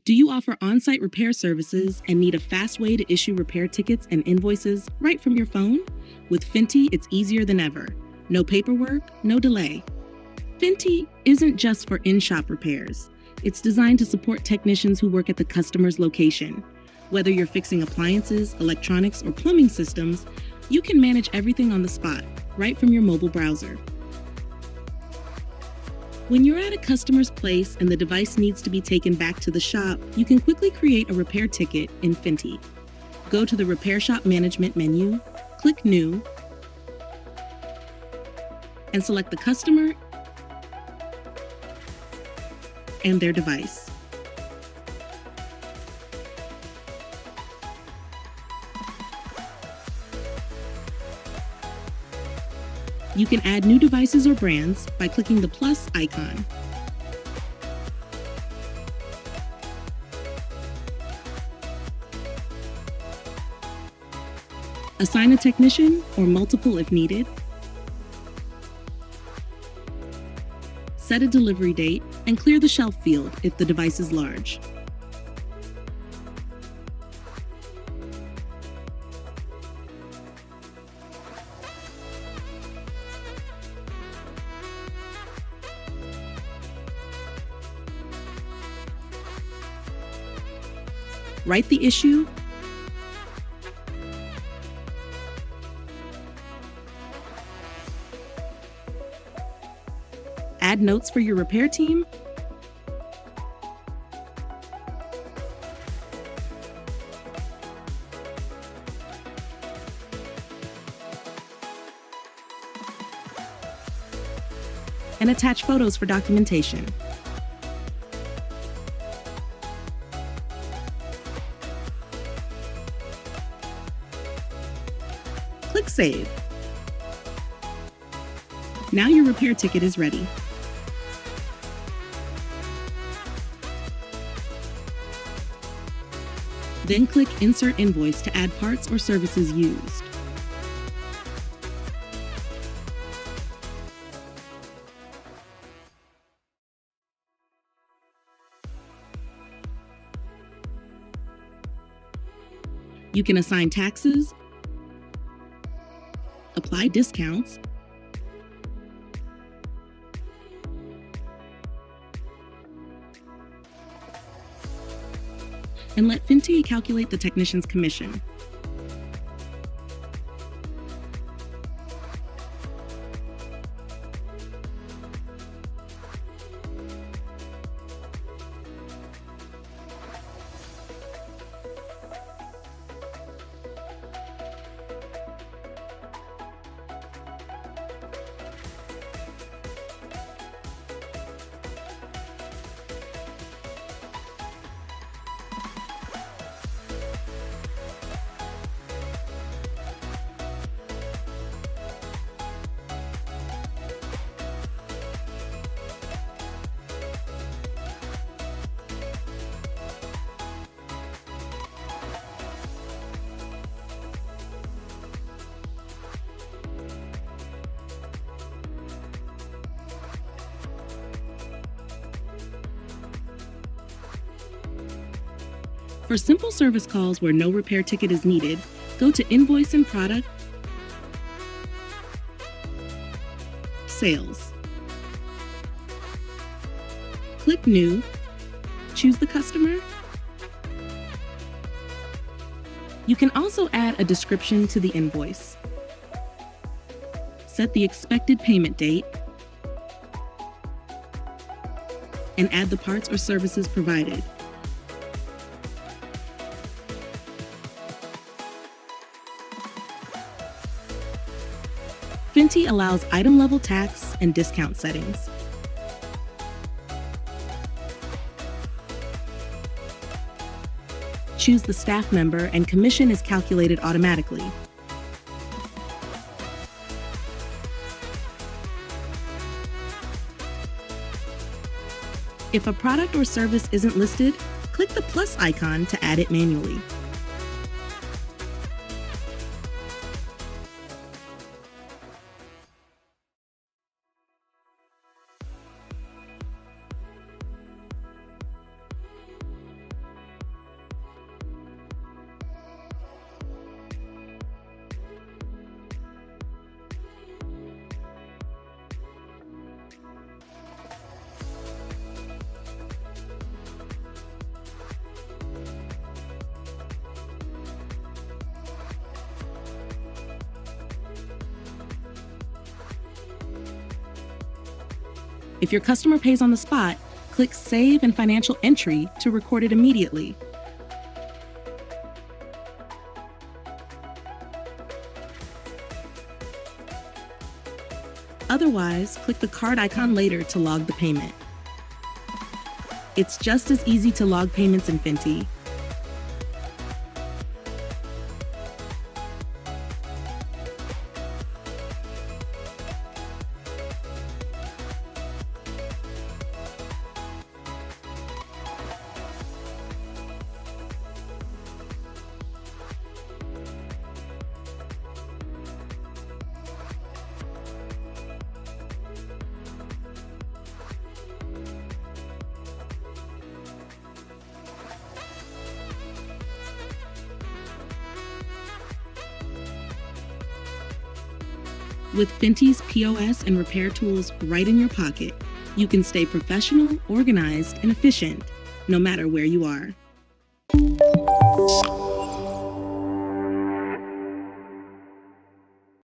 Do you offer on-site repair services and need a fast way to issue repair tickets and invoices right from your phone? With Finty, it's easier than ever. No paperwork, no delay. Finty isn't just for in-shop repairs. It's designed to support technicians who work at the customer's location. Whether you're fixing appliances, electronics, or plumbing systems, you can manage everything on the spot, right from your mobile browser. When you're at a customer's place and the device needs to be taken back to the shop, you can quickly create a repair ticket in Finty. Go to the Repair Shop Management menu, click New, and select the customer and their device. You can add new devices or brands by clicking the plus icon. Assign a technician or multiple if needed. Set a delivery date and clear the shelf field if the device is large. Write the issue, add notes for your repair team, and attach photos for documentation. Click Save. Now your repair ticket is ready. Then click Insert Invoice to add parts or services used. You can assign taxes, apply discounts, and let Finty calculate the technician's commission. For simple service calls where no repair ticket is needed, go to Invoicing Product, Sales. Click New, choose the customer. You can also add a description to the invoice. Set the expected payment date, and add the parts or services provided. Finty allows item-level tax and discount settings. Choose the staff member and commission is calculated automatically. If a product or service isn't listed, click the plus icon to add it manually. If your customer pays on the spot, click Save and Financial Entry to record it immediately. Otherwise, click the card icon later to log the payment. It's just as easy to log payments in Finty. With Finty's POS and repair tools right in your pocket, you can stay professional, organized, and efficient, no matter where you are.